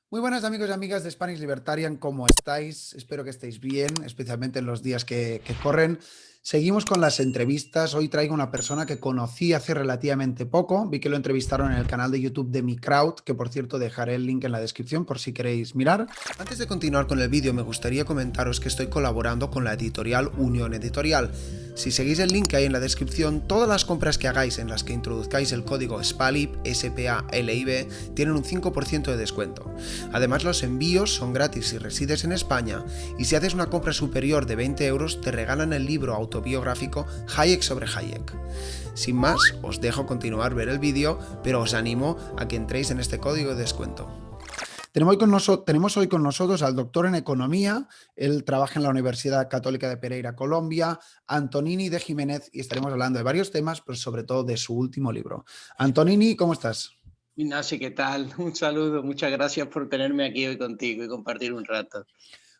Muy buenas amigos y amigas de Spanish Libertarian, ¿cómo estáis? Espero que estéis bien, especialmente en los días que corren. Seguimos con las entrevistas. Hoy traigo una persona que conocí hace relativamente poco. Vi que lo entrevistaron en el canal de YouTube de Mi Crowd, que por cierto dejaré el link en la descripción por si queréis mirar. Antes de continuar con el vídeo, me gustaría comentaros que estoy colaborando con la editorial Unión Editorial. Si seguís el link que hay en la descripción, todas las compras que hagáis en las que introduzcáis el código SPALIB, SPALIB, tienen un 5% de descuento. Además, los envíos son gratis si resides en España, y si haces una compra superior de 20 euros te regalan el libro autobiográfico Hayek sobre Hayek. Sin más, os dejo continuar ver el vídeo, pero os animo a que entréis en este código de descuento. Tenemos hoy con nosotros al doctor en Economía. Él trabaja en la Universidad Católica de Pereira, Colombia, Antonini de Jiménez, y estaremos hablando de varios temas, pero sobre todo de su último libro. Antonini, ¿cómo estás? Ignacio, ¿qué tal? Un saludo, muchas gracias por tenerme aquí hoy contigo y compartir un rato.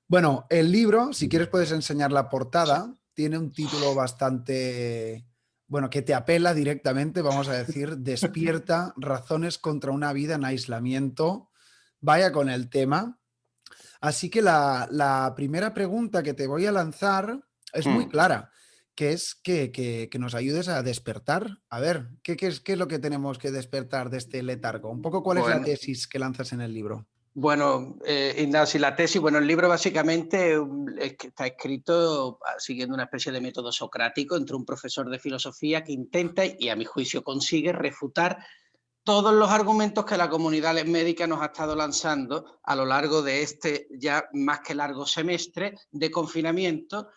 Bueno, el libro, si quieres puedes enseñar la portada, tiene un título bastante, bueno, que te apela directamente, vamos a decir, Despierta, razones contra una vida en aislamiento. Vaya con el tema. Así que la primera pregunta que te voy a lanzar es muy clara, que es que nos ayudes a despertar. A ver, ¿qué es lo que tenemos que despertar de este letargo? Un poco cuál es la Bueno, tesis que lanzas en el libro. Ignacio, la tesis, bueno, el libro básicamente es que está escrito siguiendo una especie de método socrático entre un profesor de filosofía que intenta, y a mi juicio consigue, refutar todos los argumentos que la comunidad médica nos ha estado lanzando a lo largo de este ya más que largo semestre de confinamiento.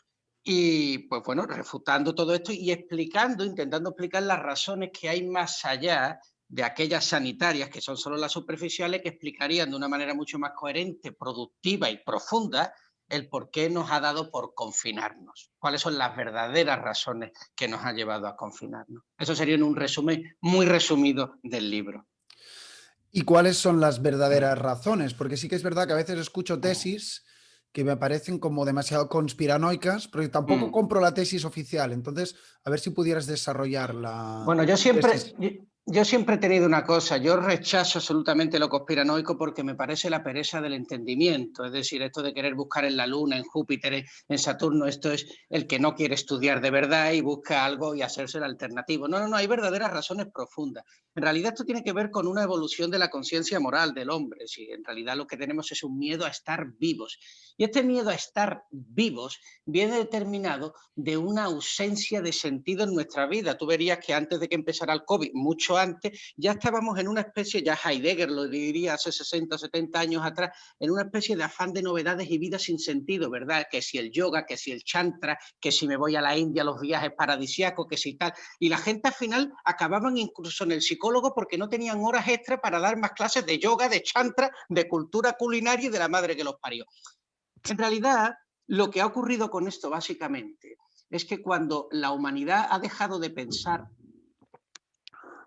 Y pues bueno, refutando todo esto y explicando, intentando explicar las razones que hay más allá de aquellas sanitarias, que son solo las superficiales, que explicarían de una manera mucho más coherente, productiva y profunda el por qué nos ha dado por confinarnos, cuáles son las verdaderas razones que nos han llevado a confinarnos. Eso sería en un resumen muy resumido del libro. ¿Y cuáles son las verdaderas razones? Porque sí que es verdad que a veces escucho tesis que me parecen como demasiado conspiranoicas, pero tampoco Mm. compro la tesis oficial. Entonces, a ver si pudieras desarrollar la Bueno, yo siempre, tesis. yo, yo siempre he tenido una cosa, yo rechazo absolutamente lo conspiranoico porque me parece la pereza del entendimiento, es decir, esto de querer buscar en la Luna, en Júpiter, en Saturno, esto es el que no quiere estudiar de verdad y busca algo y hacerse el alternativo. No, no, no, hay verdaderas razones profundas. En realidad esto tiene que ver con una evolución de la conciencia moral del hombre, si en realidad lo que tenemos es un miedo a estar vivos. Y este miedo a estar vivos viene determinado de una ausencia de sentido en nuestra vida. Tú verías que antes de que empezara el COVID, mucho antes, ya estábamos en una especie, ya Heidegger lo diría hace 60 o 70 años atrás, en una especie de afán de novedades y vida sin sentido, ¿verdad? Que si el yoga, que si el chantra, que si me voy a la India, los viajes paradisíacos, que si tal. Y la gente al final acababan incluso en el psicólogo porque no tenían horas extra para dar más clases de yoga, de chantra, de cultura culinaria y de la madre que los parió. En realidad, lo que ha ocurrido con esto básicamente es que cuando la humanidad ha dejado de pensar,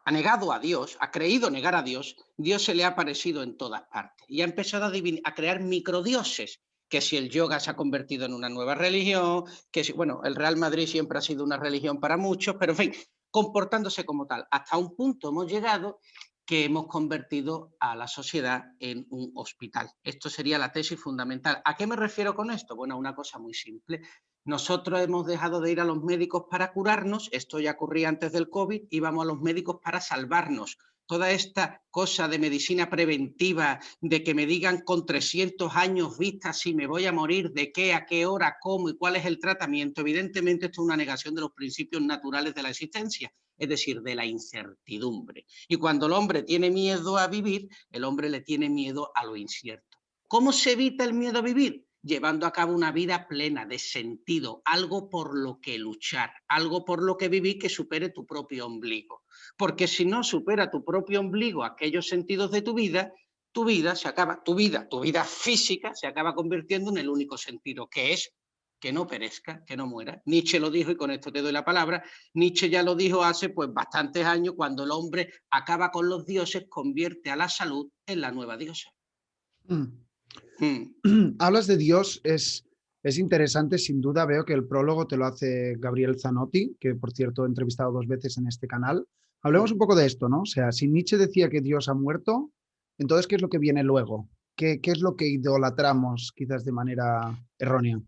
ha negado a Dios, ha creído negar a Dios, Dios se le ha aparecido en todas partes y ha empezado a crear microdioses, que si el yoga se ha convertido en una nueva religión, que si, bueno, el Real Madrid siempre ha sido una religión para muchos, pero en fin, comportándose como tal. Hasta un punto hemos llegado que hemos convertido a la sociedad en un hospital. Esto sería la tesis fundamental. ¿A qué me refiero con esto? Bueno, a una cosa muy simple. Nosotros hemos dejado de ir a los médicos para curarnos, esto ya ocurría antes del COVID, íbamos a los médicos para salvarnos. Toda esta cosa de medicina preventiva, de que me digan con 300 años vista si me voy a morir, de qué, a qué hora, cómo y cuál es el tratamiento, evidentemente esto es una negación de los principios naturales de la existencia, es decir, de la incertidumbre. Y cuando el hombre tiene miedo a vivir, el hombre le tiene miedo a lo incierto. ¿Cómo se evita el miedo a vivir? Llevando a cabo una vida plena, de sentido, algo por lo que luchar, algo por lo que vivir que supere tu propio ombligo. Porque si no supera tu propio ombligo aquellos sentidos de tu vida se acaba, tu vida física se acaba convirtiendo en el único sentido, que es que no perezca, que no muera. Nietzsche lo dijo, y con esto te doy la palabra, Nietzsche ya lo dijo hace pues bastantes años, cuando el hombre acaba con los dioses, convierte a la salud en la nueva diosa. Mm. Hmm. Hablas de Dios, es interesante, sin duda. Veo que el prólogo te lo hace Gabriel Zanotti, que por cierto he entrevistado 2 veces en este canal. Hablemos un poco de esto, ¿no? O sea, si Nietzsche decía que Dios ha muerto, entonces, ¿qué es lo que viene luego? ¿Qué es lo que idolatramos quizás de manera errónea?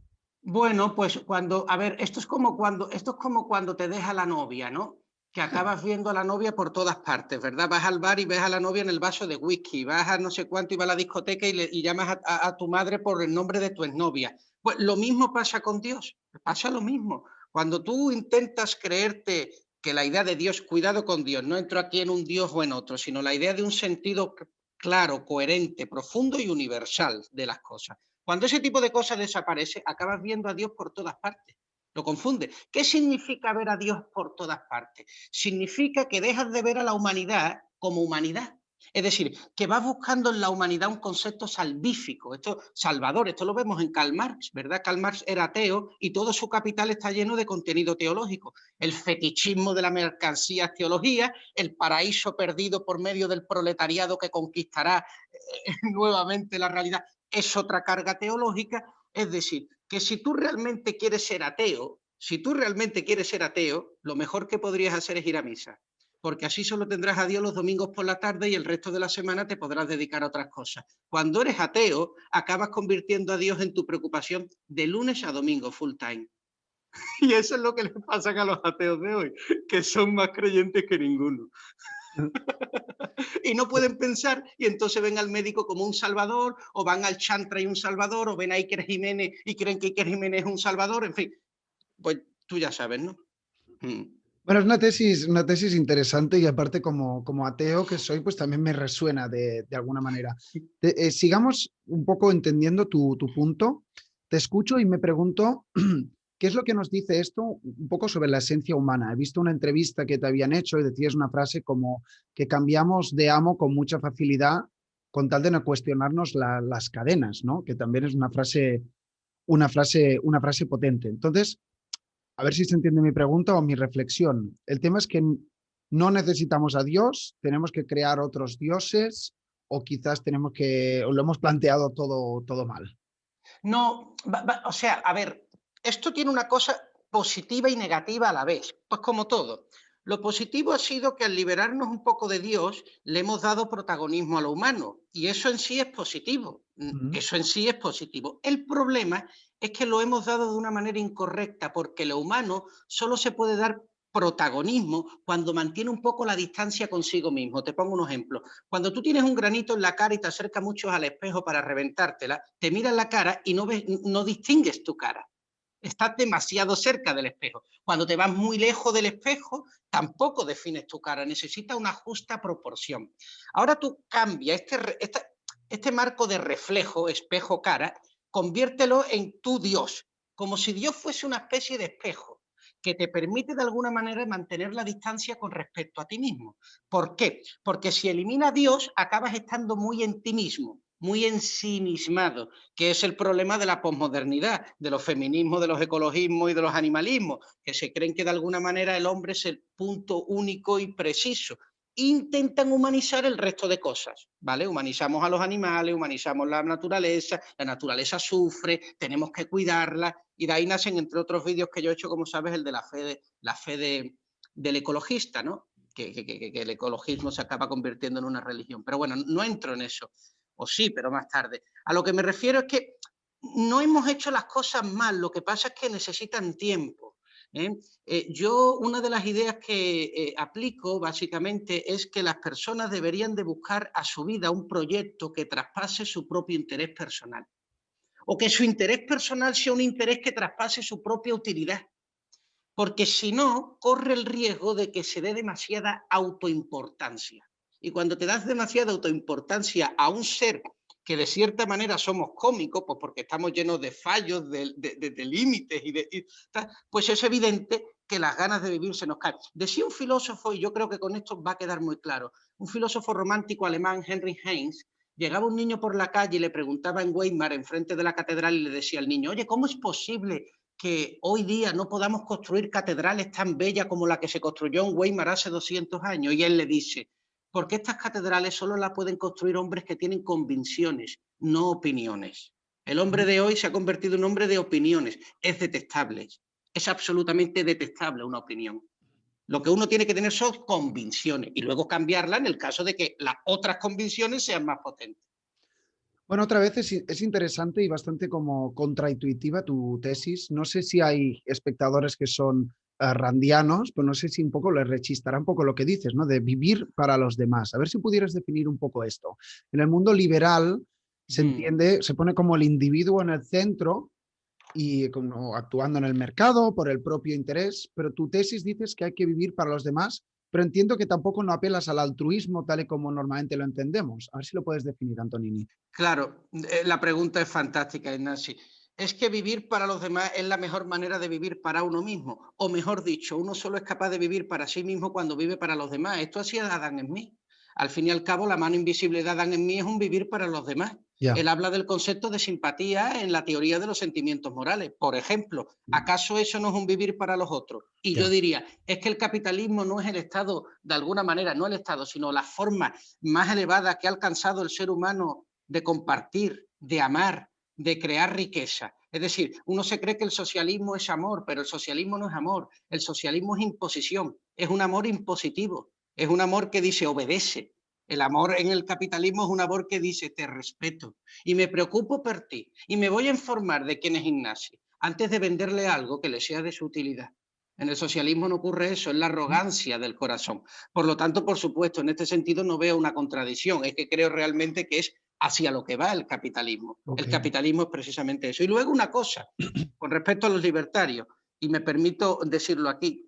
Bueno, pues cuando, a ver, esto es como cuando te deja la novia, ¿no? Que acabas viendo a la novia por todas partes, ¿verdad? Vas al bar y ves a la novia en el vaso de whisky, vas a no sé cuánto y vas a la discoteca y llamas a tu madre por el nombre de tu exnovia. Pues lo mismo pasa con Dios, pasa lo mismo. Cuando tú intentas creerte que la idea de Dios, cuidado con Dios, no entro aquí en un Dios o en otro, sino la idea de un sentido claro, coherente, profundo y universal de las cosas. Cuando ese tipo de cosas desaparece, acabas viendo a Dios por todas partes. Lo confunde. ¿Qué significa ver a Dios por todas partes? Significa que dejas de ver a la humanidad como humanidad. Es decir, que vas buscando en la humanidad un concepto salvífico, esto salvador, esto lo vemos en Karl Marx, ¿verdad? Karl Marx era ateo y todo su capital está lleno de contenido teológico. El fetichismo de la mercancía es teología, el paraíso perdido por medio del proletariado que conquistará nuevamente la realidad es otra carga teológica. Es decir, que si tú realmente quieres ser ateo, si tú realmente quieres ser ateo, lo mejor que podrías hacer es ir a misa, porque así solo tendrás a Dios los domingos por la tarde y el resto de la semana te podrás dedicar a otras cosas. Cuando eres ateo, acabas convirtiendo a Dios en tu preocupación de lunes a domingo full time. Y eso es lo que les pasa a los ateos de hoy, que son más creyentes que ninguno. Y no pueden pensar y entonces ven al médico como un salvador, o van al chantra y un salvador, o ven a Iker Jiménez y creen que Iker Jiménez es un salvador, en fin, pues tú ya sabes, ¿no? Mm. Bueno, es una tesis interesante y aparte como ateo que soy, pues también me resuena de alguna manera. Sigamos un poco entendiendo tu punto. Te escucho y me pregunto, ¿qué es lo que nos dice esto un poco sobre la esencia humana? He visto una entrevista que te habían hecho y decías una frase como que cambiamos de amo con mucha facilidad con tal de no cuestionarnos las cadenas, ¿no? Que también es una frase potente. Entonces, a ver si se entiende mi pregunta o mi reflexión. El tema es que no necesitamos a Dios, tenemos que crear otros dioses o quizás tenemos que, o lo hemos planteado todo mal. No, o sea, a ver, esto tiene una cosa positiva y negativa a la vez, pues como todo. Lo positivo ha sido que al liberarnos un poco de Dios, le hemos dado protagonismo a lo humano, y eso en sí es positivo. Mm. Eso en sí es positivo. El problema es que lo hemos dado de una manera incorrecta, porque lo humano solo se puede dar protagonismo cuando mantiene un poco la distancia consigo mismo. Te pongo un ejemplo. Cuando tú tienes un granito en la cara y te acercas mucho al espejo para reventártela, te miras la cara y no distingues tu cara. Estás demasiado cerca del espejo. Cuando te vas muy lejos del espejo, tampoco defines tu cara. Necesita una justa proporción. Ahora tú cambias este marco de reflejo, espejo-cara, conviértelo en tu Dios, como si Dios fuese una especie de espejo que te permite de alguna manera mantener la distancia con respecto a ti mismo. ¿Por qué? Porque si elimina a Dios, acabas estando muy en ti mismo, muy ensimismado, que es el problema de la posmodernidad, de los feminismos, de los ecologismos y de los animalismos, que se creen que de alguna manera el hombre es el punto único y preciso. Intentan humanizar el resto de cosas, ¿vale? Humanizamos a los animales, humanizamos la naturaleza sufre, tenemos que cuidarla, y de ahí nacen, entre otros vídeos que yo he hecho, como sabes, el de la fe del ecologista, ¿no? Que el ecologismo se acaba convirtiendo en una religión. Pero bueno, no entro en eso, o sí, pero más tarde. A lo que me refiero es que no hemos hecho las cosas mal, lo que pasa es que necesitan tiempo. ¿eh? Yo, una de las ideas que aplico básicamente es que las personas deberían de buscar a su vida un proyecto que traspase su propio interés personal, o que su interés personal sea un interés que traspase su propia utilidad, porque si no, corre el riesgo de que se dé demasiada autoimportancia. Y cuando te das demasiada autoimportancia a un ser que de cierta manera somos cómicos, pues porque estamos llenos de fallos, de límites, pues es evidente que las ganas de vivir se nos caen. Decía un filósofo, y yo creo que con esto va a quedar muy claro, un filósofo romántico alemán, Heinrich Heinz, llegaba un niño por la calle y le preguntaba en Weimar, enfrente de la catedral, y le decía al niño, oye, ¿cómo es posible que hoy día no podamos construir catedrales tan bellas como la que se construyó en Weimar hace 200 años? Y él le dice, porque estas catedrales solo las pueden construir hombres que tienen convicciones, no opiniones. El hombre de hoy se ha convertido en un hombre de opiniones. Es detestable. Es absolutamente detestable una opinión. Lo que uno tiene que tener son convicciones y luego cambiarla en el caso de que las otras convicciones sean más potentes. Bueno, otra vez es interesante y bastante como contraintuitiva tu tesis. No sé si hay espectadores que son randianos, pero no sé si un poco les rechistará un poco lo que dices, ¿no? De vivir para los demás. A ver si pudieras definir un poco esto. En el mundo liberal se Mm. entiende, se pone como el individuo en el centro y como actuando en el mercado por el propio interés, pero tu tesis dices que hay que vivir para los demás, pero entiendo que tampoco no apelas al altruismo tal y como normalmente lo entendemos. A ver si lo puedes definir, Antonini. Claro, la pregunta es fantástica, Ignacio. Es que vivir para los demás es la mejor manera de vivir para uno mismo. O mejor dicho, uno solo es capaz de vivir para sí mismo cuando vive para los demás. Esto hacía Adán en mí. Al fin y al cabo, la mano invisible de Adán en mí es un vivir para los demás. Ya. Él habla del concepto de simpatía en la teoría de los sentimientos morales. Por ejemplo, ¿acaso eso no es un vivir para los otros? Y yo Ya. diría, es que el capitalismo no es el Estado, de alguna manera, no el Estado, sino la forma más elevada que ha alcanzado el ser humano de compartir, de amar, de crear riqueza. Es decir, uno se cree que el socialismo es amor, pero el socialismo no es amor, el socialismo es imposición, es un amor impositivo, es un amor que dice obedece. El amor en el capitalismo es un amor que dice te respeto y me preocupo por ti y me voy a informar de quién es Ignacio antes de venderle algo que le sea de su utilidad. En el socialismo no ocurre eso, es la arrogancia del corazón. Por lo tanto, por supuesto, en este sentido no veo una contradicción, es que creo realmente que es hacia lo que va el capitalismo. Ok. El capitalismo es precisamente eso. Y luego una cosa, con respecto a los libertarios, y me permito decirlo aquí,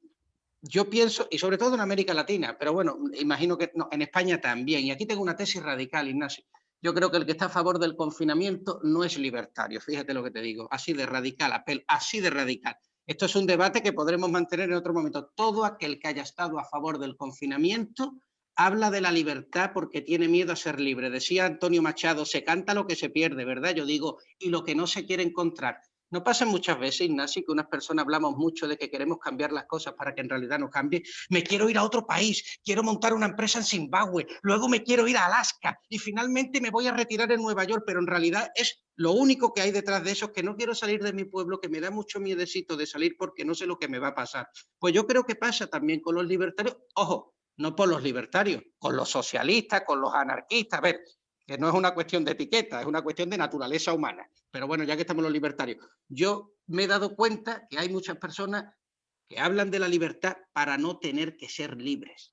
yo pienso, y sobre todo en América Latina, pero bueno, imagino que no, en España también, y aquí tengo una tesis radical, Ignacio. Yo creo que el que está a favor del confinamiento no es libertario, fíjate lo que te digo, así de radical, así de radical. Esto es un debate que podremos mantener en otro momento. Todo aquel que haya estado a favor del confinamiento habla de la libertad porque tiene miedo a ser libre. Decía Antonio Machado, se canta lo que se pierde, ¿verdad? Yo digo, y lo que no se quiere encontrar. ¿No pasa muchas veces, Ignacio, que unas personas hablamos mucho de que queremos cambiar las cosas para que en realidad no cambie? Me quiero ir a otro país, quiero montar una empresa en Zimbabue, luego me quiero ir a Alaska y finalmente me voy a retirar en Nueva York, pero en realidad es lo único que hay detrás de eso, es que no quiero salir de mi pueblo, que me da mucho miedecito de salir porque no sé lo que me va a pasar. Pues yo creo que pasa también con los libertarios. Ojo, no por los libertarios, con los socialistas, con los anarquistas. A ver, que no es una cuestión de etiqueta, es una cuestión de naturaleza humana. Pero bueno, ya que estamos los libertarios, yo me he dado cuenta que hay muchas personas que hablan de la libertad para no tener que ser libres.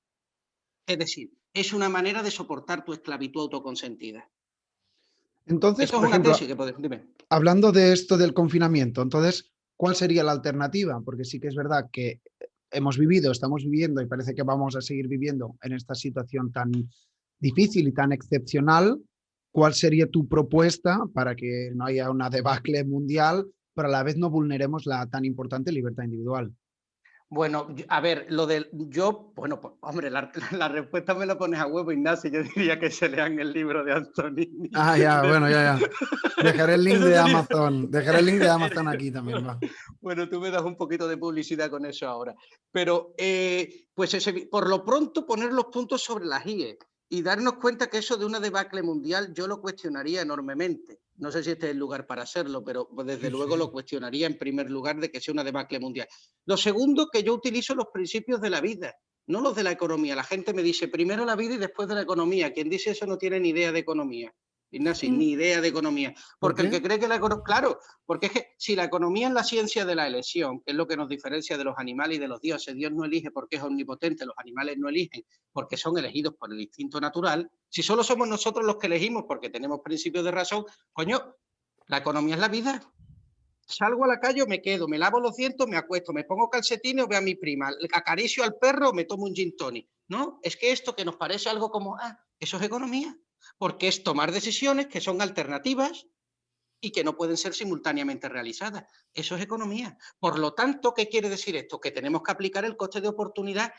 Es decir, es una manera de soportar tu esclavitud autoconsentida. Entonces, Eso es por una ejemplo, tesis que podemos... Dime. hablando de esto del confinamiento, entonces, ¿cuál sería la alternativa? Porque sí que es verdad que hemos vivido, estamos viviendo y parece que vamos a seguir viviendo en esta situación tan difícil y tan excepcional. ¿Cuál sería tu propuesta para que no haya una debacle mundial, pero a la vez no vulneremos la tan importante libertad individual? Bueno, a ver, lo del yo, bueno, pues, hombre, la respuesta me la pones a huevo, Ignacio. Yo diría que se lean el libro de Antonini. Ah, ya, bueno, ya, ya. Dejaré el link Eso de sería. Amazon. Dejaré el link de Amazon aquí también, va. Bueno, tú me das un poquito de publicidad con eso ahora. Pero, pues por lo pronto poner los puntos sobre las IE y darnos cuenta que eso de una debacle mundial yo lo cuestionaría enormemente. No sé si este es el lugar para hacerlo, pero pues, desde Sí, luego lo sí. cuestionaría en primer lugar de que sea una debacle mundial. Lo segundo, que yo utilizo los principios de la vida, no los de la economía. La gente me dice primero la vida y después de la economía. Quien dice eso no tiene ni idea de economía. Ignacio, Mm, ni idea de economía. ¿por Porque el qué? que cree que la economía, claro, porque es que si la economía es la ciencia de la elección, que es lo que nos diferencia de los animales y de los dioses, Dios no elige porque es omnipotente, los animales no eligen porque son elegidos por el instinto natural, si solo somos nosotros los que elegimos porque tenemos principios de razón, coño, la economía es la vida. Salgo a la calle o me quedo, me lavo los dientes, me acuesto, me pongo calcetines o veo a mi prima, acaricio al perro o me tomo un gin tonic. No, es que esto que nos parece algo como, eso es economía, porque es tomar decisiones que son alternativas y que no pueden ser simultáneamente realizadas. Eso es economía. Por lo tanto, ¿qué quiere decir esto? Que tenemos que aplicar el coste de oportunidad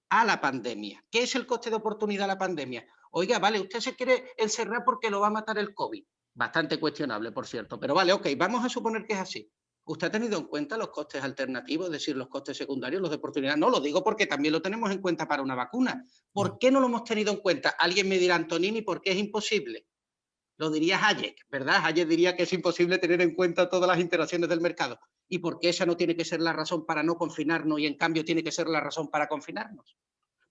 a la pandemia. ¿Qué es el coste de oportunidad a la pandemia? Oiga, vale, usted se quiere encerrar porque lo va a matar el COVID. Bastante cuestionable, por cierto. Pero vale, ok, vamos a suponer que es así. ¿Usted ha tenido en cuenta los costes alternativos, es decir, los costes secundarios, los de oportunidad? No, lo digo porque también lo tenemos en cuenta para una vacuna. Ya. ¿Por qué no lo hemos tenido en cuenta? Alguien me dirá, Antonini, ¿por qué es imposible? Lo diría Hayek, ¿verdad? Hayek diría que es imposible tener en cuenta todas las interacciones del mercado. ¿Y por qué esa no tiene que ser la razón para no confinarnos y en cambio tiene que ser la razón para confinarnos?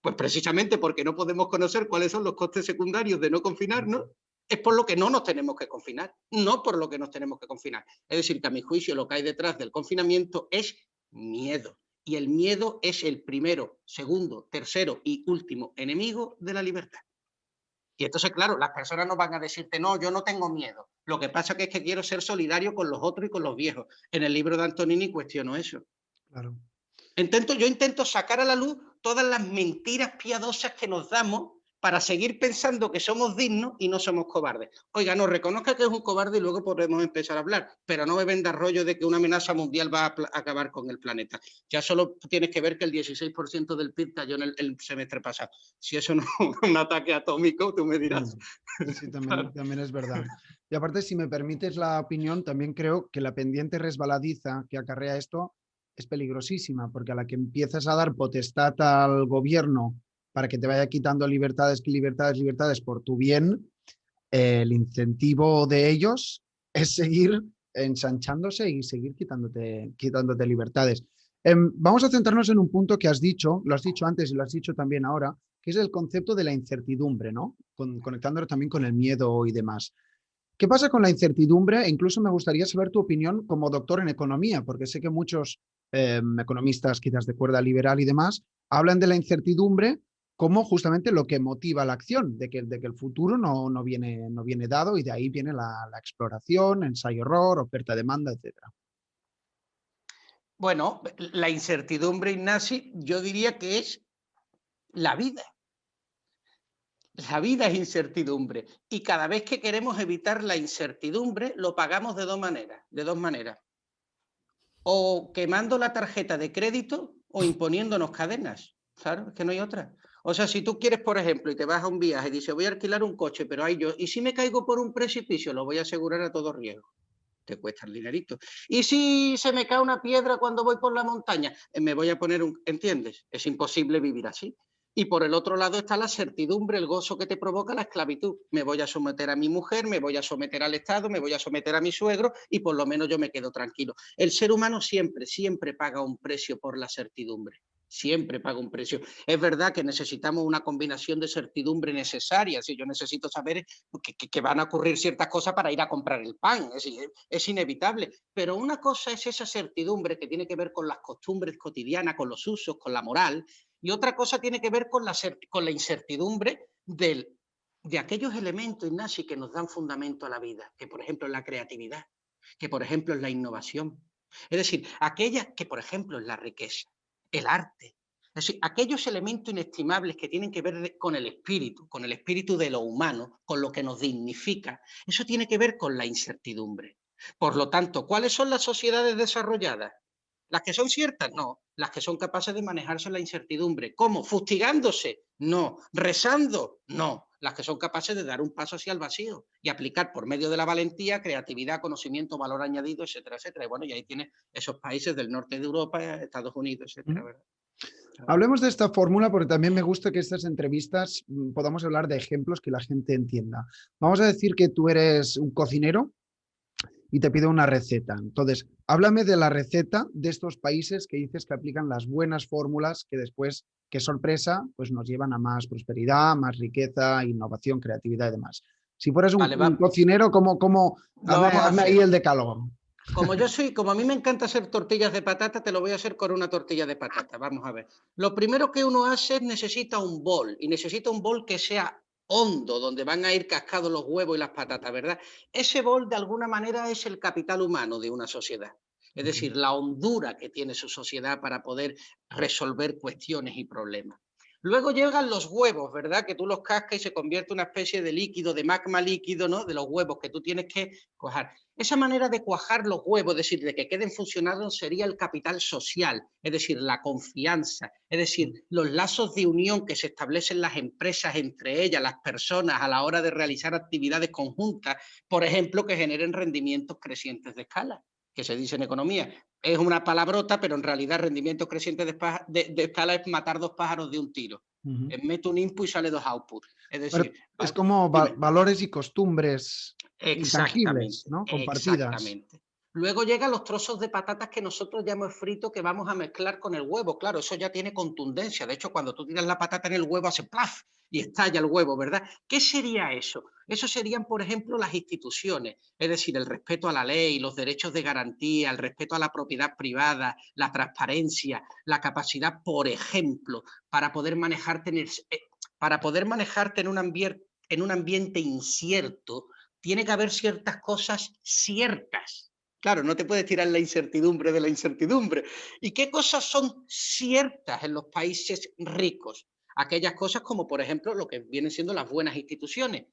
Pues precisamente porque no podemos conocer cuáles son los costes secundarios de no confinarnos es por lo que no nos tenemos que confinar, no por lo que nos tenemos que confinar. Es decir, que a mi juicio lo que hay detrás del confinamiento es miedo. Y el miedo es el primero, segundo, tercero y último enemigo de la libertad. Y entonces, claro, las personas no van a decirte, no, yo no tengo miedo. Lo que pasa es que quiero ser solidario con los otros y con los viejos. En el libro de Antonini cuestiono eso. Claro. Yo intento sacar a la luz todas las mentiras piadosas que nos damos para seguir pensando que somos dignos y no somos cobardes. Oiga, no, reconozca que es un cobarde y luego podemos empezar a hablar, pero no me venda rollo de que una amenaza mundial va a acabar con el planeta. Ya solo tienes que ver que el 16% del PIB cayó en el semestre pasado. Si eso no es un ataque atómico, tú me dirás. Sí, también es verdad. Y aparte, si me permites la opinión, también creo que la pendiente resbaladiza que acarrea esto es peligrosísima, porque a la que empiezas a dar potestad al gobierno para que te vaya quitando libertades, libertades por tu bien, el incentivo de ellos es seguir ensanchándose y seguir quitándote libertades. Vamos a centrarnos en un punto que has dicho, lo has dicho antes y lo has dicho también ahora, que es el concepto de la incertidumbre, ¿no? Conectándolo también con el miedo y demás. ¿Qué pasa con la incertidumbre? E incluso me gustaría saber tu opinión como doctor en economía, porque sé que muchos economistas quizás de cuerda liberal y demás hablan de la incertidumbre como justamente lo que motiva la acción, de que el futuro no viene dado y de ahí viene la exploración, ensayo-error, oferta-demanda, etcétera. Bueno, la incertidumbre, Ignasi, yo diría que es la vida. La vida es incertidumbre y cada vez que queremos evitar la incertidumbre lo pagamos de dos maneras. O quemando la tarjeta de crédito o imponiéndonos cadenas. Claro, es que no hay otra. O sea, si tú quieres, por ejemplo, y te vas a un viaje y dices, voy a alquilar un coche, pero hay yo, y si me caigo por un precipicio, lo voy a asegurar a todo riesgo. Te cuesta el dinerito. Y si se me cae una piedra cuando voy por la montaña, me voy a poner un... ¿Entiendes? Es imposible vivir así. Y por el otro lado está la certidumbre, el gozo que te provoca la esclavitud. Me voy a someter a mi mujer, me voy a someter al Estado, me voy a someter a mi suegro y por lo menos yo me quedo tranquilo. El ser humano siempre paga un precio por la certidumbre. Siempre paga un precio. Es verdad que necesitamos una combinación de certidumbre necesaria. Si yo necesito saber que van a ocurrir ciertas cosas para ir a comprar el pan, es inevitable. Pero una cosa es esa certidumbre que tiene que ver con las costumbres cotidianas, con los usos, con la moral, y otra cosa tiene que ver con la incertidumbre de aquellos elementos, Ignasi, que nos dan fundamento a la vida, que por ejemplo es la creatividad, que por ejemplo es la innovación. Es decir, aquellas que por ejemplo es la riqueza, el arte. Es decir, aquellos elementos inestimables que tienen que ver con el espíritu de lo humano, con lo que nos dignifica, eso tiene que ver con la incertidumbre. Por lo tanto, ¿cuáles son las sociedades desarrolladas? ¿Las que son ciertas? No. Las que son capaces de manejarse la incertidumbre. ¿Cómo? ¿Fustigándose? No. ¿Rezando? No. Las que son capaces de dar un paso hacia el vacío y aplicar por medio de la valentía, creatividad, conocimiento, valor añadido, etcétera, etcétera. Y bueno, y ahí tienes esos países del norte de Europa, Estados Unidos, etcétera, ¿verdad? Hablemos de esta fórmula porque también me gusta que estas entrevistas podamos hablar de ejemplos que la gente entienda. Vamos a decir que tú eres un cocinero y te pido una receta. Entonces, háblame de la receta de estos países que dices que aplican las buenas fórmulas que después, qué sorpresa, pues nos llevan a más prosperidad, más riqueza, innovación, creatividad y demás. Si fueras Vale, un cocinero, lo vamos a hazme ahí hacer. el decálogo. Como a mí me encanta hacer tortillas de patata, te lo voy a hacer con una tortilla de patata. Vamos a ver. Lo primero que uno hace es necesita un bol y necesita un bol que sea hondo, donde van a ir cascados los huevos y las patatas, ¿verdad? Ese bol de alguna manera es el capital humano de una sociedad. Es decir, la hondura que tiene su sociedad para poder resolver cuestiones y problemas. Luego llegan los huevos, ¿verdad? Que tú los cascas y se convierte en una especie de líquido, de magma líquido, ¿no? De los huevos que tú tienes que cuajar. Esa manera de cuajar los huevos, es decir, de que queden funcionando, sería el capital social, es decir, la confianza, es decir, los lazos de unión que se establecen las empresas entre ellas, las personas, a la hora de realizar actividades conjuntas, por ejemplo, que generen rendimientos crecientes de escala, que se dice en economía. Es una palabrota, pero en realidad rendimientos crecientes de escala es matar dos pájaros de un tiro. Mete un input y sale dos outputs. Es Pero decir, es como dime. valores y costumbres intangibles, Exactamente, ¿no? Compartidas. exactamente. Luego llegan los trozos de patatas que nosotros ya hemos frito que vamos a mezclar con el huevo. Claro, eso ya tiene contundencia. De hecho, cuando tú tiras la patata en el huevo hace ¡plaf! y estalla el huevo, ¿verdad? ¿Qué sería eso? Eso serían, por ejemplo, las instituciones, es decir, el respeto a la ley, los derechos de garantía, el respeto a la propiedad privada, la transparencia, la capacidad, por ejemplo, para poder manejarte en un ambiente incierto, tiene que haber ciertas cosas ciertas. Claro, no te puedes tirar la incertidumbre de la incertidumbre. ¿Y qué cosas son ciertas en los países ricos? Aquellas cosas como, por ejemplo, lo que vienen siendo las buenas instituciones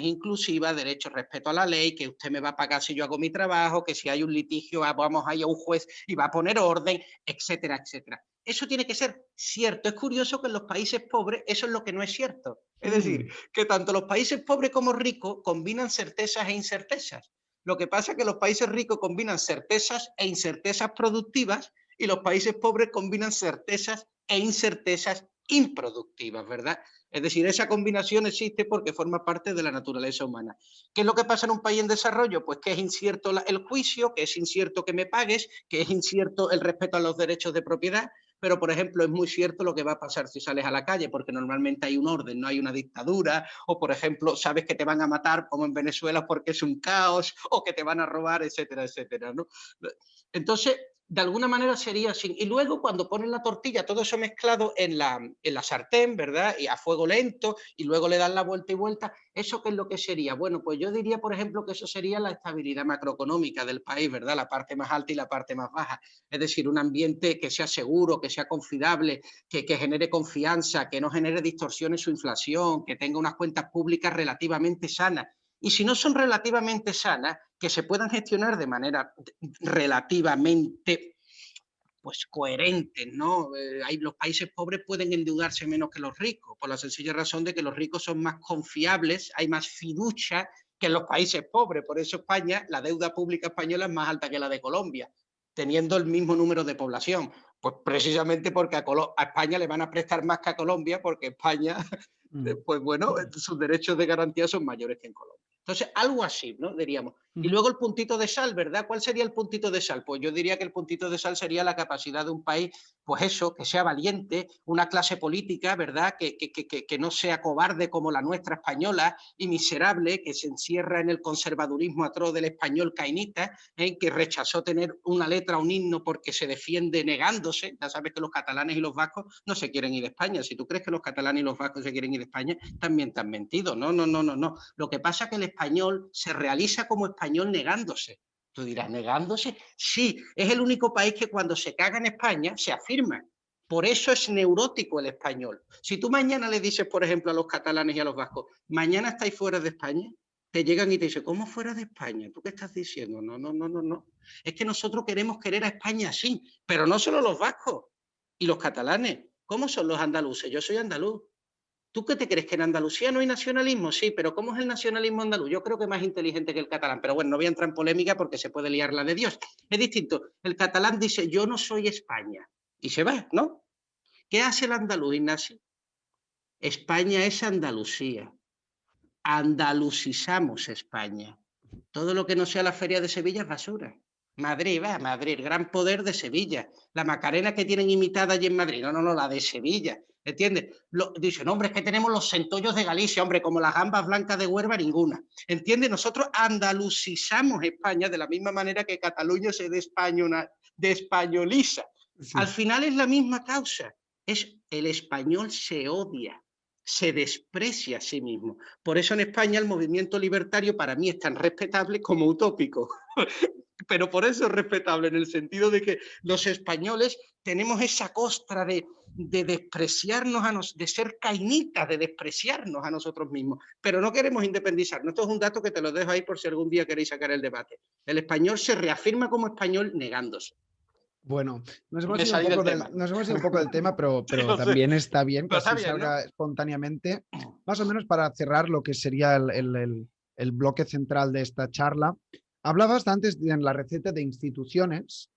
inclusivas, derecho, respeto a la ley, que usted me va a pagar si yo hago mi trabajo, que si hay un litigio vamos a ir a un juez y va a poner orden, etcétera, etcétera. Eso tiene que ser cierto. Es curioso que en los países pobres eso es lo que no es cierto. Es decir, que tanto los países pobres como ricos combinan certezas e incertezas. Lo que pasa es que los países ricos combinan certezas e incertezas productivas y los países pobres combinan certezas e incertezas improductivas, ¿verdad? Es decir, esa combinación existe porque forma parte de la naturaleza humana. ¿Qué es lo que pasa en un país en desarrollo? Pues que es incierto el juicio, que es incierto que me pagues, que es incierto el respeto a los derechos de propiedad, pero, por ejemplo, es muy cierto lo que va a pasar si sales a la calle, porque normalmente hay un orden, no hay una dictadura, o, por ejemplo, sabes que te van a matar, como en Venezuela, porque es un caos, o que te van a robar, etcétera, etcétera, ¿no? Entonces, de alguna manera sería así. Y luego, cuando ponen la tortilla, todo eso mezclado en la sartén, ¿verdad? Y a fuego lento, y luego le dan la vuelta y vuelta, ¿eso qué es lo que sería? Bueno, pues yo diría, por ejemplo, que eso sería la estabilidad macroeconómica del país, ¿verdad? La parte más alta y la parte más baja. Es decir, un ambiente que sea seguro, que sea confiable, que genere confianza, que no genere distorsiones o inflación, que tenga unas cuentas públicas relativamente sanas. Y si no son relativamente sanas, que se puedan gestionar de manera relativamente pues coherentes, ¿no? Los países pobres pueden endeudarse menos que los ricos, por la sencilla razón de que los ricos son más confiables, hay más fiducia que en los países pobres. Por eso España, la deuda pública española es más alta que la de Colombia, teniendo el mismo número de población. Pues precisamente porque a España le van a prestar más que a Colombia, porque España, pues bueno, sus derechos de garantía son mayores que en Colombia. Entonces, algo así, ¿no? Diríamos. Y luego el puntito de sal, ¿verdad? ¿Cuál sería el puntito de sal? Pues yo diría que el puntito de sal sería la capacidad de un país, pues eso, que sea valiente, una clase política, ¿verdad? Que no sea cobarde como la nuestra española y miserable, que se encierra en el conservadurismo atroz del español cainita, que rechazó tener una letra, un himno porque se defiende negándose. Ya sabes que los catalanes y los vascos no se quieren ir de España. Si tú crees que los catalanes y los vascos se quieren ir de España, también te han mentido. No, no, no, no, no. Lo que pasa es que el español se realiza como español negándose. Tú dirás, ¿negándose? Sí, es el único país que cuando se caga en España se afirma. Por eso es neurótico el español. Si tú mañana le dices, por ejemplo, a los catalanes y a los vascos, mañana estáis fuera de España, te llegan y te dicen, ¿cómo fuera de España? ¿Tú qué estás diciendo? No, no, no, no, no. Es que nosotros queremos querer a España así, pero no solo los vascos y los catalanes. ¿Cómo son los andaluces? Yo soy andaluz. ¿Tú qué te crees? ¿Que en Andalucía no hay nacionalismo? Sí, pero ¿cómo es el nacionalismo andaluz? Yo creo que es más inteligente que el catalán, pero bueno, no voy a entrar en polémica porque se puede liar la de Dios. Es distinto. El catalán dice, yo no soy España, y se va, ¿no? ¿Qué hace el andaluz, Ignacio? España es Andalucía. Andalucizamos España. Todo lo que no sea la Feria de Sevilla es basura. Madrid, va, Madrid, el gran poder de Sevilla. La Macarena que tienen imitada allí en Madrid. No, no, no, la de Sevilla. ¿Entiendes? Dicen, hombre, es que tenemos los centollos de Galicia, hombre, como las gambas blancas de Huelva, ninguna. ¿Entiendes? Nosotros andalucizamos España de la misma manera que Cataluña se despañoliza. Sí. Al final es la misma causa. El español se odia, se desprecia a sí mismo. Por eso en España el movimiento libertario para mí es tan respetable como utópico. Pero por eso es respetable, en el sentido de que los españoles tenemos esa costra de despreciarnos, de ser cainitas, de despreciarnos a nosotros mismos, pero no queremos independizarnos. Esto es un dato que te lo dejo ahí por si algún día queréis sacar el debate. El español se reafirma como español negándose. Bueno, nos hemos ido un poco del tema, pero sí, también está bien que así salga, ¿no?, espontáneamente. Más o menos para cerrar lo que sería el bloque central de esta charla. Hablabas antes en la receta de instituciones,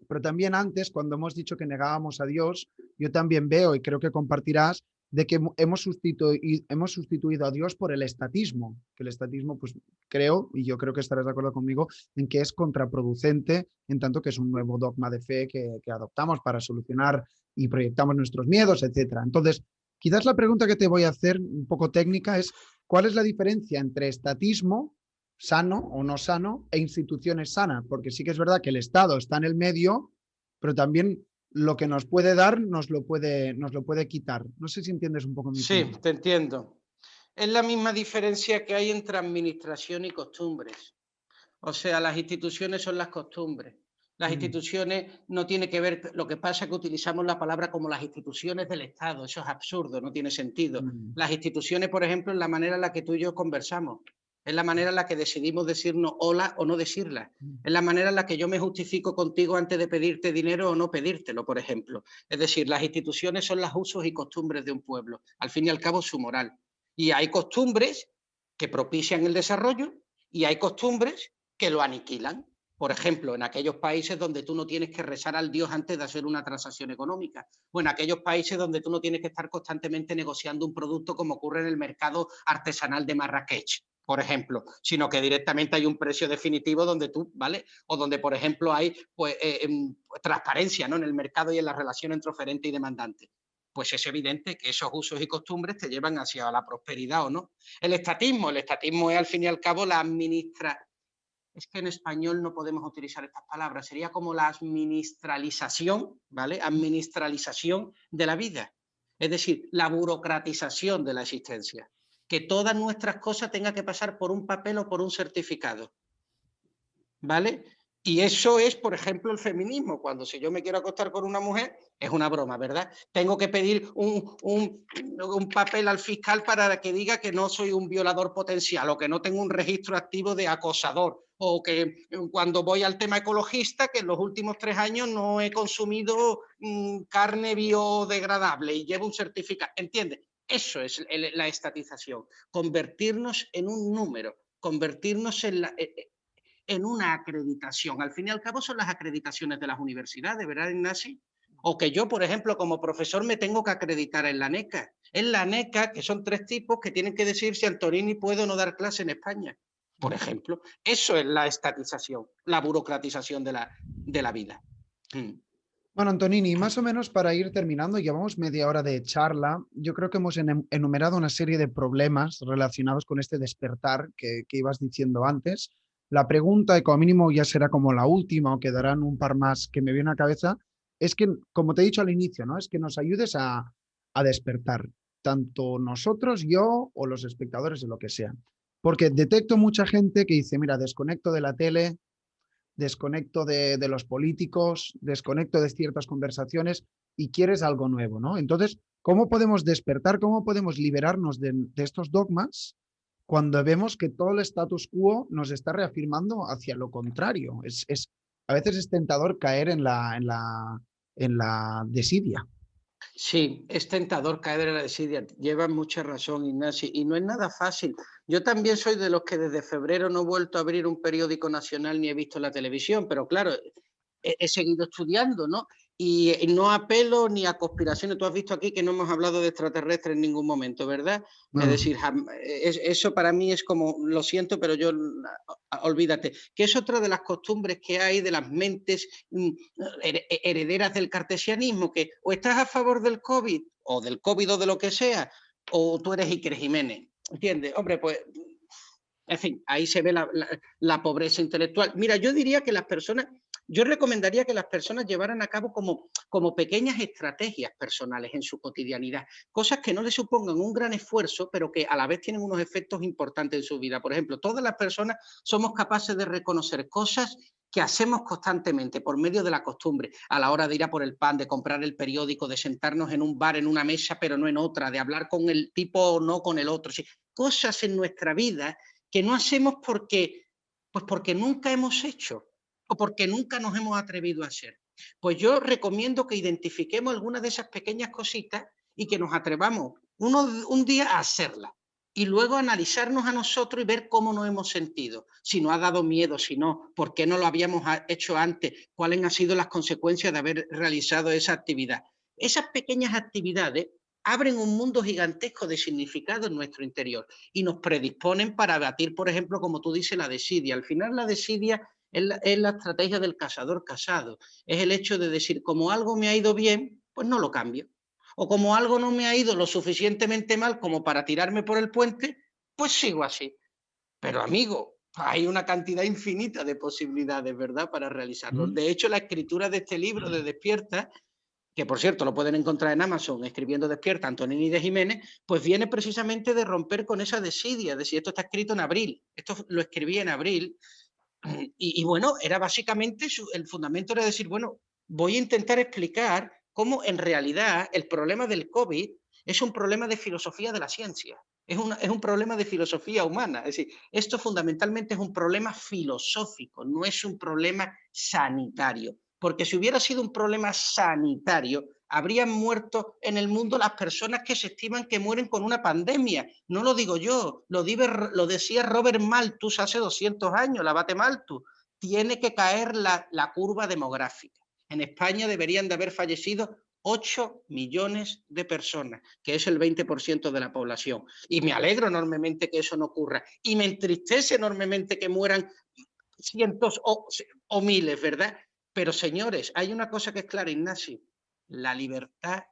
pero también antes, cuando hemos dicho que negábamos a Dios, yo también veo, y creo que compartirás, de que hemos sustituido a Dios por el estatismo, que el estatismo, pues creo, y yo creo que estarás de acuerdo conmigo, en que es contraproducente, en tanto que es un nuevo dogma de fe que adoptamos para solucionar y proyectamos nuestros miedos, etc. Entonces, Quizás la pregunta que te voy a hacer, un poco técnica, es ¿cuál es la diferencia entre estatismo sano o no sano e instituciones sanas? Porque sí que es verdad que el Estado está en el medio, pero también lo que nos puede dar nos lo puede quitar. No sé si entiendes un poco mi Sí, punto. te entiendo. Es la misma diferencia que hay entre administración y costumbres. O sea, las instituciones son las costumbres. Las Mm, instituciones no tiene que ver, lo que pasa es que utilizamos la palabra como las instituciones del Estado. Eso es absurdo, no tiene sentido. mm, Las instituciones, por ejemplo, es la manera en la que tú y yo conversamos. Es la manera en la que decidimos decirnos hola o no decirla. mm. Es la manera en la que yo me justifico contigo antes de pedirte dinero o no pedírtelo, por ejemplo. Es decir, las instituciones son los usos y costumbres de un pueblo. Al fin y al cabo, su moral. Y hay costumbres que propician el desarrollo y hay costumbres que lo aniquilan. Por ejemplo, en aquellos países donde tú no tienes que rezar al Dios antes de hacer una transacción económica, o en aquellos países donde tú no tienes que estar constantemente negociando un producto como ocurre en el mercado artesanal de Marrakech, por ejemplo, sino que directamente hay un precio definitivo donde tú, ¿vale? O donde, por ejemplo, hay pues, transparencia, ¿no? En el mercado y en la relación entre oferente y demandante. Pues es evidente que esos usos y costumbres te llevan hacia la prosperidad o no. El estatismo es al fin y al cabo la administración. Es que en español no podemos utilizar estas palabras, sería como la administralización, ¿vale? Administralización de la vida, es decir, la burocratización de la existencia, que todas nuestras cosas tengan que pasar por un papel o por un certificado, ¿vale? Y eso es, por ejemplo, el feminismo. Cuando si yo me quiero acostar con una mujer, es una broma, ¿verdad? Tengo que pedir un papel al fiscal para que diga que no soy un violador potencial o que no tengo un registro activo de acosador. O que cuando voy al tema ecologista, que en los últimos 3 años no he consumido carne biodegradable y llevo un certificado. ¿Entiendes? Eso es la estatización. Convertirnos en un número, convertirnos en una acreditación. Al fin y al cabo son las acreditaciones de las universidades, ¿verdad, Ignasi? O que yo, por ejemplo, como profesor me tengo que acreditar en la NECA. En la NECA, que son 3 tipos que tienen que decir si Antonini puede o no dar clase en España, por ejemplo. Eso es la estatización, la burocratización de la vida. Mm. Bueno, Antonini, más o menos para ir terminando, llevamos media hora de charla. Yo creo que hemos enumerado una serie de problemas relacionados con este despertar que ibas diciendo antes. La pregunta, y como mínimo ya será como la última, o quedarán un par más que me vienen a la cabeza, es que, como te he dicho al inicio, ¿no? Es que nos ayudes a despertar, tanto nosotros, yo o los espectadores de lo que sea. Porque detecto mucha gente que dice, mira, desconecto de la tele, desconecto de los políticos, desconecto de ciertas conversaciones y quieres algo nuevo, ¿no? Entonces, ¿cómo podemos despertar, cómo podemos liberarnos de estos dogmas cuando vemos que todo el status quo nos está reafirmando hacia lo contrario? A veces es tentador caer en la desidia. Sí, es tentador caer en la desidia. Lleva mucha razón, Ignacio, y no es nada fácil. Yo también soy de los que desde febrero no he vuelto a abrir un periódico nacional ni he visto la televisión, pero claro, he seguido estudiando, ¿no? Y no apelo ni a conspiraciones. Tú has visto aquí que no hemos hablado de extraterrestres en ningún momento, ¿verdad? Es No, decir, eso para mí es como, lo siento, pero yo, olvídate, que es otra de las costumbres que hay de las mentes herederas del cartesianismo, que o estás a favor del COVID o de lo que sea, o tú eres Iker Jiménez. ¿Entiendes? Hombre, pues en fin, ahí se ve la pobreza intelectual. Mira, yo diría que las personas, yo recomendaría que las personas llevaran a cabo como pequeñas estrategias personales en su cotidianidad, cosas que no les supongan un gran esfuerzo, pero que a la vez tienen unos efectos importantes en su vida. Por ejemplo, todas las personas somos capaces de reconocer cosas que hacemos constantemente por medio de la costumbre, a la hora de ir a por el pan, de comprar el periódico, de sentarnos en un bar, en una mesa, pero no en otra, de hablar con el tipo o no con el otro. Sí, cosas en nuestra vida que no hacemos porque nunca hemos hecho o porque nunca nos hemos atrevido a hacer. Pues yo recomiendo que identifiquemos algunas de esas pequeñas cositas y que nos atrevamos un día a hacerlas y luego analizarnos a nosotros y ver cómo nos hemos sentido, si nos ha dado miedo, si no, por qué no lo habíamos hecho antes, cuáles han sido las consecuencias de haber realizado esa actividad. Esas pequeñas actividades abren un mundo gigantesco de significado en nuestro interior y nos predisponen para batir, por ejemplo, como tú dices, la desidia. Al final la desidia es la estrategia del cazador casado. Es el hecho de decir, como algo me ha ido bien, pues no lo cambio. O como algo no me ha ido lo suficientemente mal como para tirarme por el puente, pues sigo así. Pero amigo, hay una cantidad infinita de posibilidades, ¿verdad?, para realizarlo. Ujú. De hecho, la escritura de este libro de Despierta, que por cierto lo pueden encontrar en Amazon, escribiendo Despierta, Antonini de Jiménez, pues viene precisamente de romper con esa desidia, de si esto está escrito en abril, esto lo escribí en abril, y bueno, era básicamente, el fundamento era decir, bueno, voy a intentar explicar cómo en realidad el problema del COVID es un problema de filosofía de la ciencia, es un problema de filosofía humana. Es decir, esto fundamentalmente es un problema filosófico, no es un problema sanitario. Porque si hubiera sido un problema sanitario, habrían muerto en el mundo las personas que se estiman que mueren con una pandemia. No lo digo yo, lo decía Robert Malthus hace 200 años, el abate Malthus. Tiene que caer la curva demográfica. En España deberían de haber fallecido 8 millones de personas, que es el 20% de la población. Y me alegro enormemente que eso no ocurra. Y me entristece enormemente que mueran cientos o miles, ¿verdad? Pero señores, hay una cosa que es clara, Ignacio. La libertad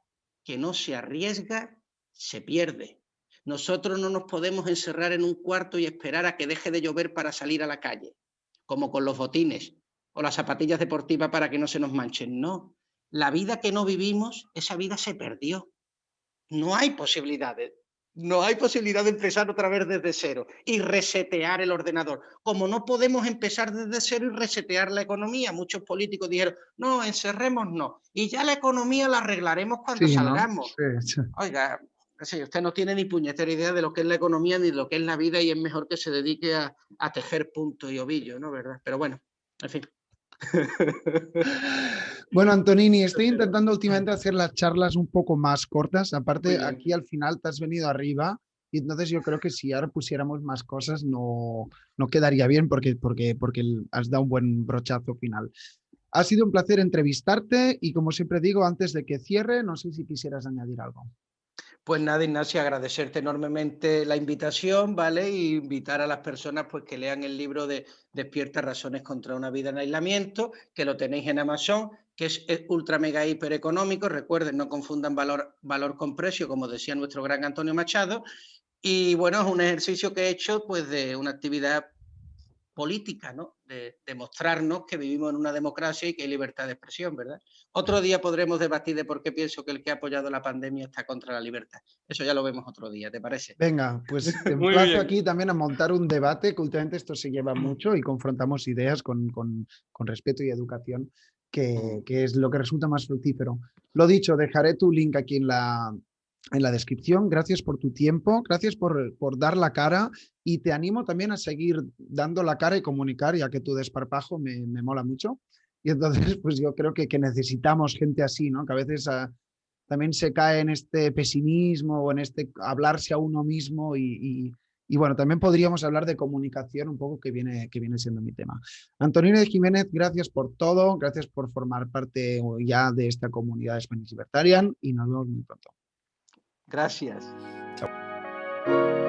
que no se arriesga se pierde. Nosotros no nos podemos encerrar en un cuarto y esperar a que deje de llover para salir a la calle, como con los botines o las zapatillas deportivas para que no se nos manchen. No, la vida que no vivimos, esa vida se perdió. No hay posibilidades. No hay posibilidad de empezar otra vez desde cero y resetear el ordenador. Como no podemos empezar desde cero y resetear la economía, muchos políticos dijeron, no, encerrémonos y ya la economía la arreglaremos cuando Sí, ¿no? salgamos. Sí, sí. Oiga, usted no tiene ni puñetera idea de lo que es la economía ni de lo que es la vida y es mejor que se dedique a tejer punto y ovillo, ¿no? ¿Verdad? Pero bueno, en fin. Bueno, Antonini, estoy intentando últimamente hacer las charlas un poco más cortas. Muy Aparte, bien. aquí al final te has venido arriba y entonces yo creo que si ahora pusiéramos más cosas no quedaría bien porque has dado un buen brochazo final. Ha sido un placer entrevistarte y como siempre digo, antes de que cierre, no sé si quisieras añadir algo. Pues nada, Ignacio, agradecerte enormemente la invitación, ¿vale? Y invitar a las personas pues que lean el libro de Despierta Razones contra una vida en aislamiento, que lo tenéis en Amazon, que es ultra mega hiper económico. Recuerden, no confundan valor con precio, como decía nuestro gran Antonio Machado. Y bueno, es un ejercicio que he hecho pues de una actividad política, ¿no? De demostrarnos que vivimos en una democracia y que hay libertad de expresión, ¿verdad? Otro día podremos debatir de por qué pienso que el que ha apoyado la pandemia está contra la libertad. Eso ya lo vemos otro día, ¿te parece? Venga, pues te Muy emplazo bien. aquí también a montar un debate, que últimamente esto se lleva mucho y confrontamos ideas con respeto y educación, que es lo que resulta más fructífero. Lo dicho, dejaré tu link aquí en la descripción. Gracias por tu tiempo, gracias por dar la cara y te animo también a seguir dando la cara y comunicar, ya que tu desparpajo me mola mucho. Y entonces, pues yo creo que necesitamos gente así, ¿no? Que a veces también se cae en este pesimismo o en este hablarse a uno mismo y bueno, también podríamos hablar de comunicación un poco que viene siendo mi tema. Antonino de Jiménez, gracias por todo, gracias por formar parte ya de esta comunidad de Spanish Libertarian y nos vemos muy pronto. Gracias. Chao.